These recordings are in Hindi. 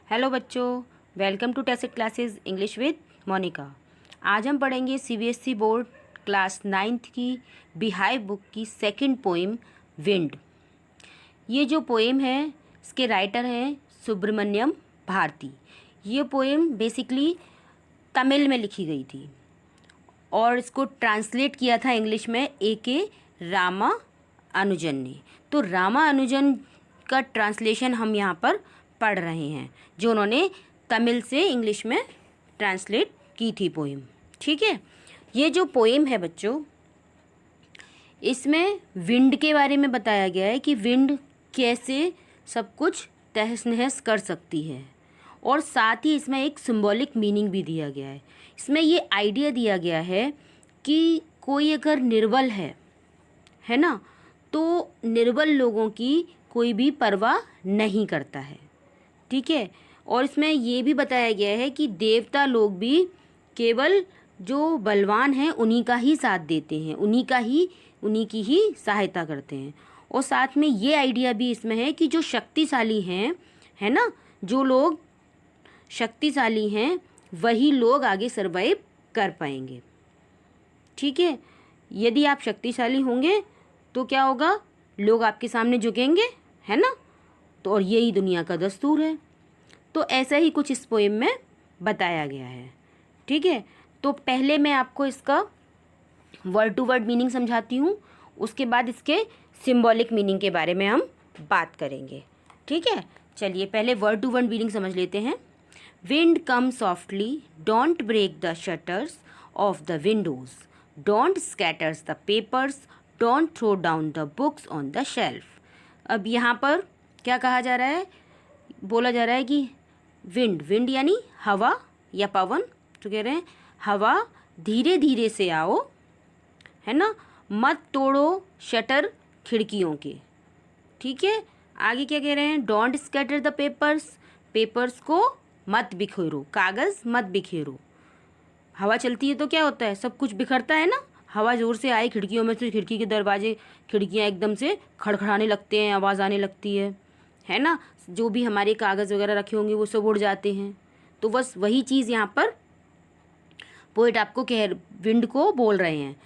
हेलो बच्चों, welcome to test classes English with Monica. आज हम पढ़ेंगे सीबीएसई बोर्ड क्लास 9th की बिहाइव बुक की सेकंड पोइम विंड। ये जो पोइम है इसके राइटर हैं सुब्रमण्यम भारती। ये पोइम बेसिकली तमिल में लिखी गई थी और इसको ट्रांसलेट किया था इंग्लिश में ए.के. रामा अनुजन ने। तो रामा अनुजन का ट्रांसलेशन हम यहाँ पर पढ़ रहे हैं, जो उन्होंने तमिल से इंग्लिश में ट्रांसलेट की थी पोइम। ठीक है, ये जो पोइम है बच्चों, इसमें विंड के बारे में बताया गया है कि विंड कैसे सब कुछ तहस नहस कर सकती है, और साथ ही इसमें एक सिंबॉलिक मीनिंग भी दिया गया है। इसमें ये आइडिया दिया गया है कि कोई अगर निर्बल है ना, तो निर्बल लोगों की कोई भी परवाह नहीं करता है। ठीक है, और इसमें ये भी बताया गया है कि देवता लोग भी केवल जो बलवान हैं उन्हीं का ही साथ देते हैं, उन्हीं की ही सहायता करते हैं। और साथ में ये आइडिया भी इसमें है कि जो शक्तिशाली हैं, है ना, जो लोग शक्तिशाली हैं वही लोग आगे सर्वाइव कर पाएंगे। ठीक है, यदि आप शक्तिशाली होंगे तो क्या होगा, लोग आपके सामने झुकेंगे, है ना। तो और यही दुनिया का दस्तूर है। तो ऐसा ही कुछ इस पोएम में बताया गया है। ठीक है, तो पहले मैं आपको इसका वर्ड टू वर्ड मीनिंग समझाती हूँ, उसके बाद इसके सिंबॉलिक मीनिंग के बारे में हम बात करेंगे। ठीक है, चलिए पहले वर्ड टू वर्ड मीनिंग समझ लेते हैं। Wind come softly, don't break the shutters of the windows, don't scatters the papers, don't throw down the books on the shelf. अब यहाँ पर क्या कहा जा रहा है, बोला जा रहा है कि विंड यानी हवा या पवन। तो कह रहे हैं हवा धीरे धीरे से आओ, है ना, मत तोड़ो शटर खिड़कियों के। ठीक है, आगे क्या कह रहे हैं, डोंट स्कैटर द पेपर्स को मत बिखेरो, कागज़ मत बिखेरो। हवा चलती है तो क्या होता है, सब कुछ बिखरता है ना। हवा ज़ोर से आई खिड़कियों में से, खिड़की के दरवाजे, खिड़कियाँ एकदम से खड़खड़ाने लगते हैं, आवाज़ आने लगती है ना। जो भी हमारे कागज़ वगैरह रखे होंगे वो सब उड़ जाते हैं। तो बस वही चीज़ यहाँ पर पोएट आपको विंड को बोल रहे हैं।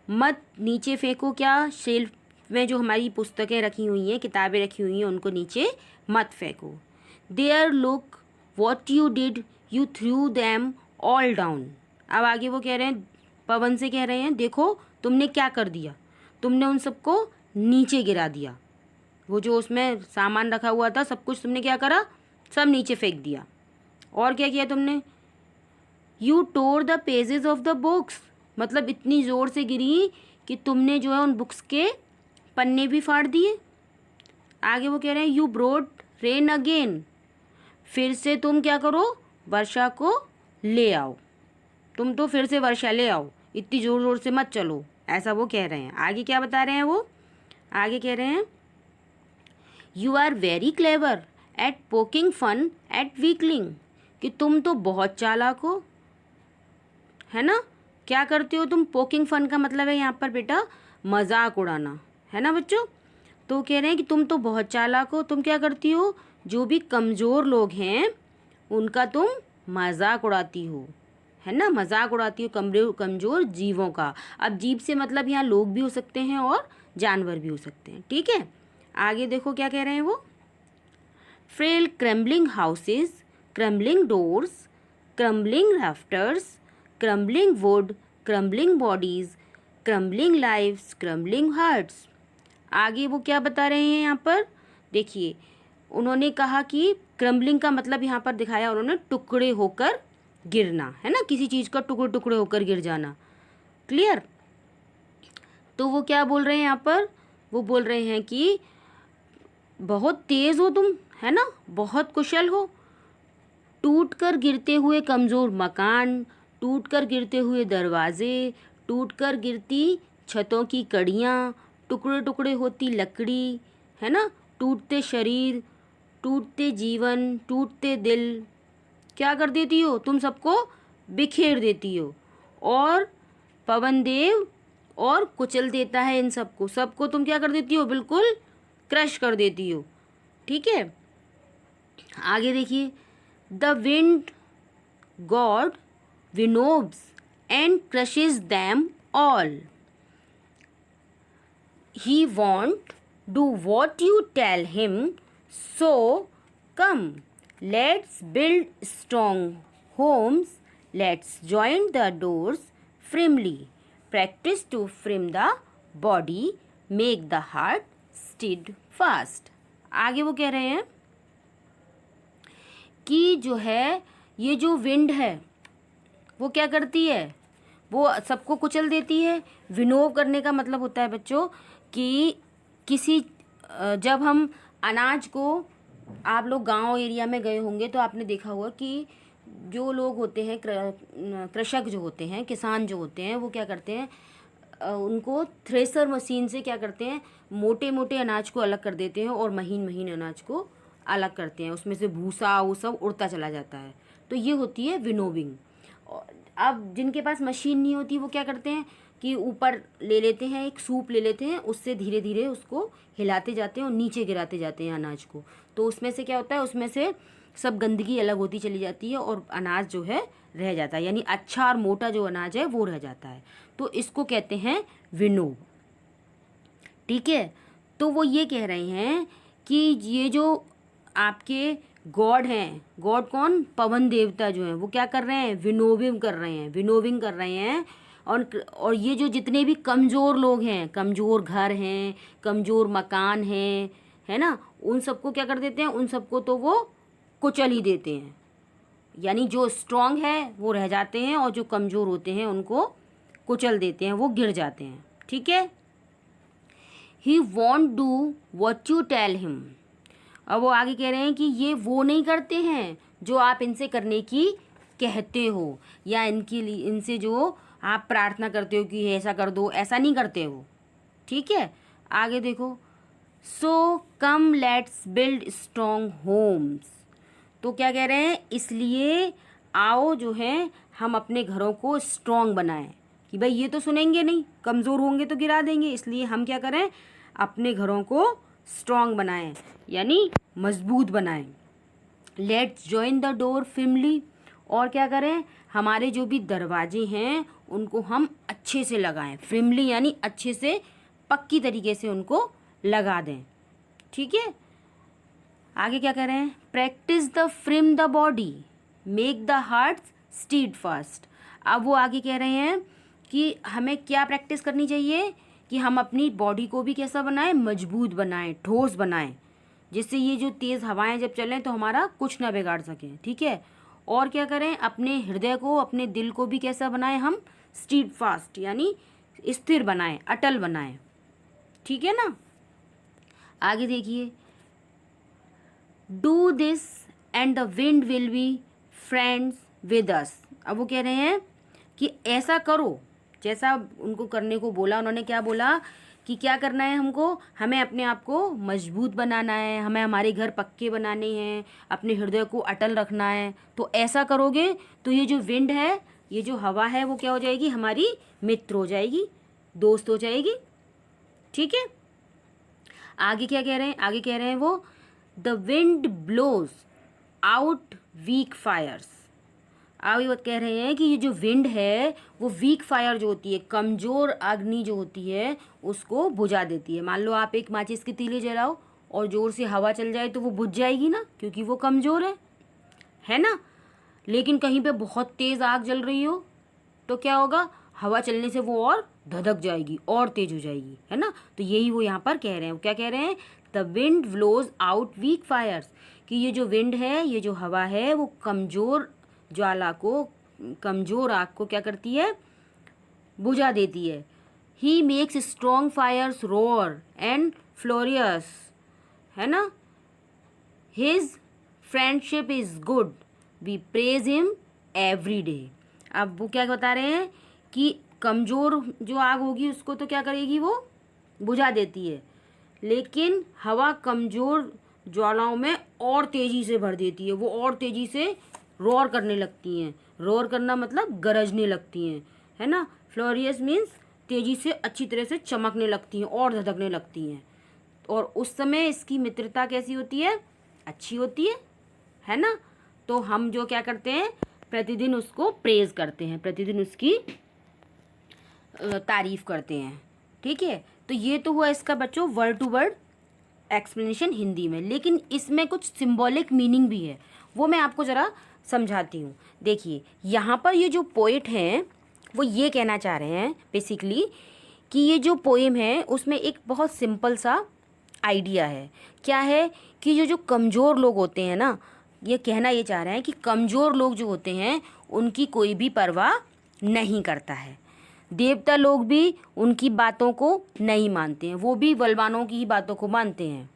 मत नीचे फेंको, क्या शेल्फ में जो हमारी पुस्तकें रखी हुई हैं, किताबें रखी हुई हैं, उनको नीचे मत फेंको। There look what you did, you threw them all down. अब आगे वो कह रहे हैं, पवन से कह रहे हैं, देखो तुमने क्या कर दिया, तुमने उन सबको नीचे गिरा दिया। वो जो उसमें सामान रखा हुआ था सब कुछ तुमने क्या करा, सब नीचे फेंक दिया। और क्या किया तुमने, you tore the pages of the books, मतलब इतनी ज़ोर से गिरी कि तुमने जो है उन बुक्स के पन्ने भी फाड़ दिए। आगे वो कह रहे हैं, यू ब्रोड रेन अगेन, फिर से तुम क्या करो, वर्षा को ले आओ। तुम तो फिर से वर्षा ले आओ, इतनी ज़ोर ज़ोर से मत चलो, ऐसा वो कह रहे हैं। आगे क्या बता रहे हैं वो, आगे कह रहे हैं, you are very clever at poking fun at weakling, कि तुम तो बहुत चालाक हो, है ना। क्या करते हो तुम, पोकिंग फन का मतलब है यहाँ पर बेटा मजाक उड़ाना, है ना बच्चों। तो कह रहे हैं कि तुम तो बहुत चालाक हो, तुम क्या करती हो, जो भी कमज़ोर लोग हैं उनका तुम मजाक उड़ाती हो, है ना, मजाक उड़ाती हो कमज़ोर जीवों का। अब जीव से मतलब यहाँ लोग भी हो सकते हैं और जानवर भी हो सकते हैं। ठीक है, आगे देखो क्या कह रहे हैं वो, frail crumbling houses, crumbling doors, crumbling rafters, crumbling wood, crumbling bodies, crumbling lives, crumbling hearts. आगे वो क्या बता रहे हैं यहाँ पर, देखिए उन्होंने कहा कि क्रम्बलिंग का मतलब यहाँ पर दिखाया उन्होंने टुकड़े होकर गिरना, है ना, किसी चीज़ का टुकड़े टुकड़े होकर गिर जाना। क्लियर। तो वो क्या बोल रहे हैं यहाँ पर, वो बोल रहे हैं कि बहुत तेज़ हो तुम, है ना, बहुत कुशल हो। टूट कर गिरते हुए कमज़ोर मकान, टूट कर गिरते हुए दरवाजे, टूट कर गिरती छतों की कड़ियाँ, टुकड़े टुकड़े होती लकड़ी, है ना, टूटते शरीर, टूटते जीवन, टूटते दिल, क्या कर देती हो तुम, सबको बिखेर देती हो। और पवन देव और कुचल देता है इन सबको तुम क्या कर देती हो, बिल्कुल क्रश कर देती हो। ठीक है, आगे देखिए, the wind god winnows and crushes them all. He won't do what you tell him, so come, let's build strong homes, let's join the doors firmly, practice to frame the body, make the heart steadfast. आगे वो कह रहे हैं कि जो है ये जो विंड है वो क्या करती है, वो सबको कुचल देती है. विनोव करने का मतलब होता है बच्चों कि किसी जब हम अनाज को, आप लोग गांव एरिया में गए होंगे तो आपने देखा होगा कि जो लोग होते हैं कृषक जो होते हैं, किसान जो होते हैं, वो क्या करते हैं, उनको थ्रेसर मशीन से क्या करते हैं, मोटे मोटे अनाज को अलग कर देते हैं और महीन महीन अनाज को अलग करते हैं. उसमें से भूसा वो सब उड़ता चला जाता है. तो ये होती है विनोविंग. अब जिनके पास मशीन नहीं होती वो क्या करते हैं कि ऊपर ले लेते हैं, एक सूप ले लेते हैं, उससे धीरे धीरे उसको हिलाते जाते हैं और नीचे गिराते जाते हैं अनाज को. तो उसमें से क्या होता है, उसमें से सब गंदगी अलग होती चली जाती है और अनाज जो है रह जाता है, यानी अच्छा और मोटा जो अनाज है वो रह जाता है. तो इसको कहते हैं विनोव. ठीक है. तो वो ये कह रहे हैं कि ये जो आपके गॉड हैं, गॉड कौन, पवन देवता जो हैं, वो क्या कर रहे हैं, विनोविंग कर रहे हैं, विनोविंग कर रहे हैं. और ये जो जितने भी कमज़ोर लोग हैं, कमज़ोर घर हैं, कमज़ोर मकान हैं, है ना, उन सबको क्या कर देते हैं, उन सबको तो वो कुचल ही देते हैं. यानी जो स्ट्रांग है वो रह जाते हैं और जो कमज़ोर होते हैं उनको कुचल देते हैं, वो गिर जाते हैं. ठीक है. He won't do what you tell him. अब वो आगे कह रहे हैं कि ये वो नहीं करते हैं जो आप इनसे करने की कहते हो, या इनके लिए इनसे जो आप प्रार्थना करते हो कि ऐसा कर दो, ऐसा नहीं करते हो. ठीक है. आगे देखो. So come let's build strong homes. तो क्या कह रहे हैं, इसलिए आओ जो है हम अपने घरों को स्ट्रॉन्ग बनाएं. कि भाई ये तो सुनेंगे नहीं, कमज़ोर होंगे तो गिरा देंगे, इसलिए हम क्या करें, अपने घरों को स्ट्रॉन्ग बनाएं, यानी मजबूत बनाएं. Let's join the door firmly. और क्या करें, हमारे जो भी दरवाजे हैं उनको हम अच्छे से लगाएं. फिर्मली यानी अच्छे से, पक्की तरीके से उनको लगा दें. ठीक है. आगे क्या कर रहे हैं, practice the frame the body, make the heart stead fast. अब वो आगे कह रहे हैं कि हमें क्या प्रैक्टिस करनी चाहिए, कि हम अपनी बॉडी को भी कैसा बनाएं, मजबूत बनाएं, ठोस बनाएं, जिससे ये जो तेज़ हवाएं जब चलें तो हमारा कुछ ना बिगाड़ सकें. ठीक है. और क्या करें, अपने हृदय को, अपने दिल को भी कैसा बनाएं हम, स्टीड फास्ट यानी स्थिर बनाएं, अटल बनाएं. ठीक है ना. आगे देखिए. Do this and the wind will be friends with us. अब वो कह रहे हैं कि ऐसा करो, जैसा उनको करने को बोला उन्होंने. क्या बोला कि क्या करना है हमको, हमें अपने आप को मजबूत बनाना है, हमें हमारे घर पक्के बनाने हैं, अपने हृदय को अटल रखना है. तो ऐसा करोगे तो ये जो विंड है, ये जो हवा है, वो क्या हो जाएगी, हमारी मित्र हो जाएगी, दोस्त हो जाएगी. ठीक है. आगे क्या कह रहे हैं, आगे कह रहे हैं वो, the wind blows out weak fires. अब ये बात कह रहे हैं कि ये जो विंड है वो वीक फायर जो होती है, कमज़ोर अग्नि जो होती है, उसको बुझा देती है. मान लो आप एक माचिस की तीली जलाओ और ज़ोर से हवा चल जाए तो वो बुझ जाएगी ना, क्योंकि वो कमज़ोर है ना. लेकिन कहीं पे बहुत तेज़ आग जल रही हो तो क्या होगा, हवा चलने से वो और धधक जाएगी और तेज हो जाएगी, है ना. तो यही वो यहाँ पर कह रहे हैं. वो क्या कह रहे हैं, the wind blows out weak fires, कि ये जो विंड है, ये जो हवा है, वो कमज़ोर ज्वाला को, कमज़ोर आग को क्या करती है, बुझा देती है. He makes strong fires roar and glorious, है ना. His friendship is good, we praise him every day. अब वो क्या बता रहे हैं कि कमज़ोर जो आग होगी उसको तो क्या करेगी, वो बुझा देती है, लेकिन हवा कमज़ोर ज्वालाओं में और तेज़ी से भर देती है, वो और तेज़ी से रोर करने लगती हैं. रोर करना मतलब गरजने लगती हैं, है ना. फ्लोरियस मीन्स तेज़ी से, अच्छी तरह से चमकने लगती हैं और धधकने लगती हैं. और उस समय इसकी मित्रता कैसी होती है, अच्छी होती है ना. तो हम जो क्या करते हैं, प्रतिदिन उसको प्रेज करते हैं, प्रतिदिन उसकी तारीफ करते हैं। ठीक है, तो ये तो हुआ इसका बच्चों word to word explanation Hindi में। लेकिन इसमें कुछ सिंबॉलिक मीनिंग भी है, वो मैं आपको ज़रा समझाती हूँ। देखिए यहाँ पर ये जो पोइट हैं वो ये कहना चाह रहे हैं बेसिकली कि ये जो पोएम है उसमें एक बहुत सिंपल सा आइडिया है। क्या है कि ये जो कमज़ोर लोग होते हैं ना, ये कहना ये चाह रहे हैं कि कमज़ोर लोग जो होते हैं उनकी कोई भी परवाह नहीं करता है। देवता लोग भी उनकी बातों को नहीं मानते हैं, वो भी बलवानों की ही बातों को मानते हैं।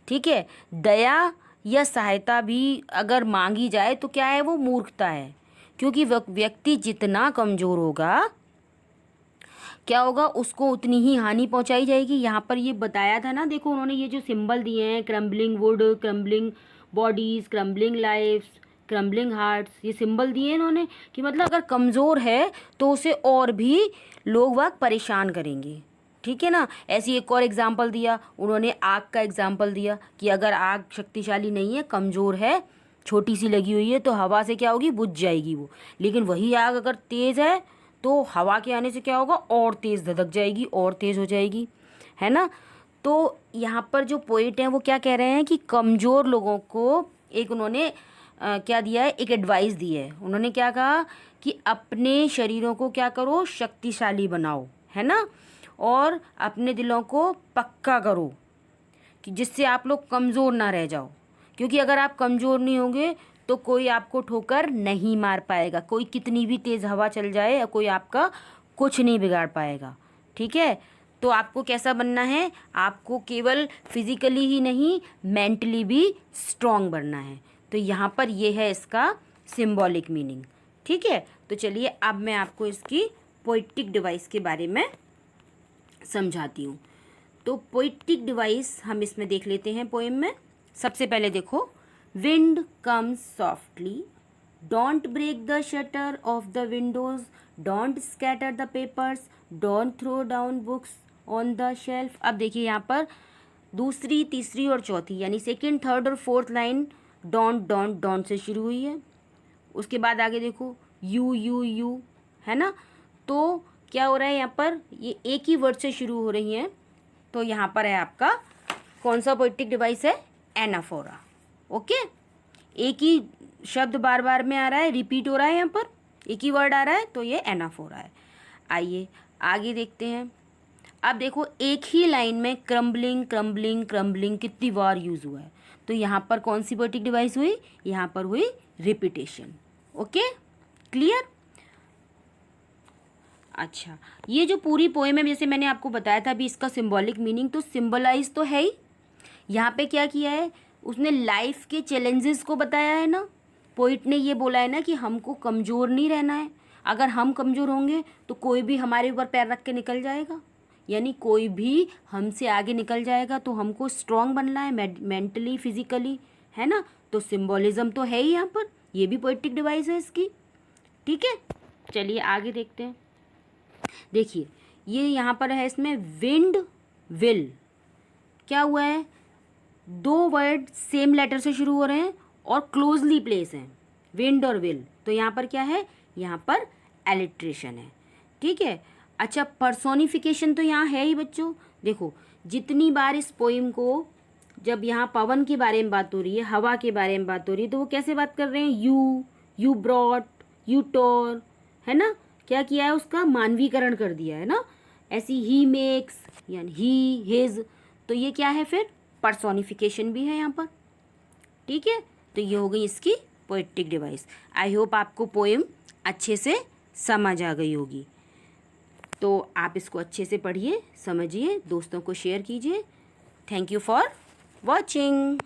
ठीक है, दया या सहायता भी अगर मांगी जाए तो क्या है, वो मूर्खता है, क्योंकि व्यक्ति जितना कमज़ोर होगा क्या होगा, उसको उतनी ही हानि पहुंचाई जाएगी। यहाँ पर ये बताया था ना, देखो उन्होंने ये जो सिंबल दिए हैं, crumbling wood, crumbling bodies, crumbling lifes, crumbling hearts, ये सिंबल दिए हैं इन्होंने कि मतलब अगर कमज़ोर है तो उसे और भी लोग वह परेशान करेंगे। ठीक है ना। ऐसी एक और एग्जाम्पल दिया उन्होंने, आग का एग्जाम्पल दिया कि अगर आग शक्तिशाली नहीं है, कमज़ोर है, छोटी सी लगी हुई है तो हवा से क्या होगी, बुझ जाएगी वो। लेकिन वही आग अगर तेज़ है तो हवा के आने से क्या होगा, और तेज़ धधक जाएगी, और तेज़ हो जाएगी, है ना। तो यहाँ पर जो पोइट हैं वो क्या कह रहे हैं कि कमज़ोर लोगों को एक उन्होंने क्या दिया है, एक एडवाइस दी है। उन्होंने क्या कहा कि अपने शरीरों को क्या करो, शक्तिशाली बनाओ, है ना, और अपने दिलों को पक्का करो कि जिससे आप लोग कमज़ोर ना रह जाओ। क्योंकि अगर आप कमज़ोर नहीं होंगे तो कोई आपको ठोकर नहीं मार पाएगा, कोई कितनी भी तेज़ हवा चल जाए या कोई आपका कुछ नहीं बिगाड़ पाएगा। ठीक है, तो आपको कैसा बनना है, आपको केवल फिज़िकली ही नहीं मेंटली भी स्ट्रॉन्ग बनना है। तो यहाँ पर ये है इसका सिंबॉलिक मीनिंग। ठीक है, तो चलिए अब मैं आपको इसकी पोइटिक डिवाइस के बारे में समझाती हूँ। तो पोइटिक डिवाइस हम इसमें देख लेते हैं पोएम में। सबसे पहले देखो, wind comes softly, don't break the shutter of the windows, don't scatter the papers, don't throw down books on the shelf. अब देखिए यहाँ पर दूसरी, तीसरी और चौथी यानी सेकंड, थर्ड और fourth line don't don't don't से शुरू हुई है। उसके बाद आगे देखो यू यू यू, है ना। तो क्या हो रहा है यहाँ पर, ये एक ही वर्ड से शुरू हो रही हैं। तो यहाँ पर है आपका कौन सा पोइटिक डिवाइस है, एनाफोरा। ओके, एक ही शब्द बार बार में आ रहा है, रिपीट हो रहा है, यहाँ पर एक ही वर्ड आ रहा है, तो ये एनाफोरा है। आइए आगे देखते हैं। अब देखो एक ही लाइन में क्रम्बलिंग क्रम्बलिंग क्रम्बलिंग कितनी बार यूज़ हुआ है, तो यहाँ पर कौन सी पोइटिक डिवाइस हुई, यहाँ पर हुई रिपीटेशन। Okay, clear. अच्छा, ये जो पूरी पोएम है जैसे मैंने आपको बताया था अभी, इसका सिंबॉलिक मीनिंग तो सिंबलाइज तो है ही। यहाँ पे क्या किया है, उसने लाइफ के चैलेंजेस को बताया है ना। पोइट ने ये बोला है ना कि हमको कमज़ोर नहीं रहना है, अगर हम कमज़ोर होंगे तो कोई भी हमारे ऊपर पैर रख के निकल जाएगा, यानी कोई भी हमसे आगे निकल जाएगा। तो हमको स्ट्रॉन्ग बनना है मेंटली फिजिकली, है ना। तो सिंबॉलिज्म तो है ही यहाँ पर, ये भी पोइटिक डिवाइस है इसकी। ठीक है, चलिए आगे देखते हैं। देखिए ये यहाँ पर है इसमें विंड विल, क्या हुआ है, दो वर्ड सेम लेटर से शुरू हो रहे हैं और क्लोजली प्लेस हैं, विंड और विल। तो यहाँ पर क्या है, यहाँ पर एलिट्रेशन है। ठीक है, अच्छा पर्सोनिफिकेशन तो यहाँ है ही बच्चों। देखो जितनी बार इस पोइम को, जब यहाँ पवन के बारे में बात हो रही है, हवा के बारे में बात हो रही है, तो वो कैसे बात कर रहे हैं, यू ब्रॉट, यू टोर, है ना। क्या किया है, उसका मानवीकरण कर दिया है ना। ऐसी ही मेक्स यानी ही हिज, तो ये क्या है फिर, पर्सोनिफिकेशन भी है यहाँ पर। ठीक है, तो ये हो गई इसकी पोएटिक डिवाइस। आई होप आपको पोएम अच्छे से समझ आ गई होगी। तो आप इसको अच्छे से पढ़िए, समझिए, दोस्तों को शेयर कीजिए। Thank you for watching.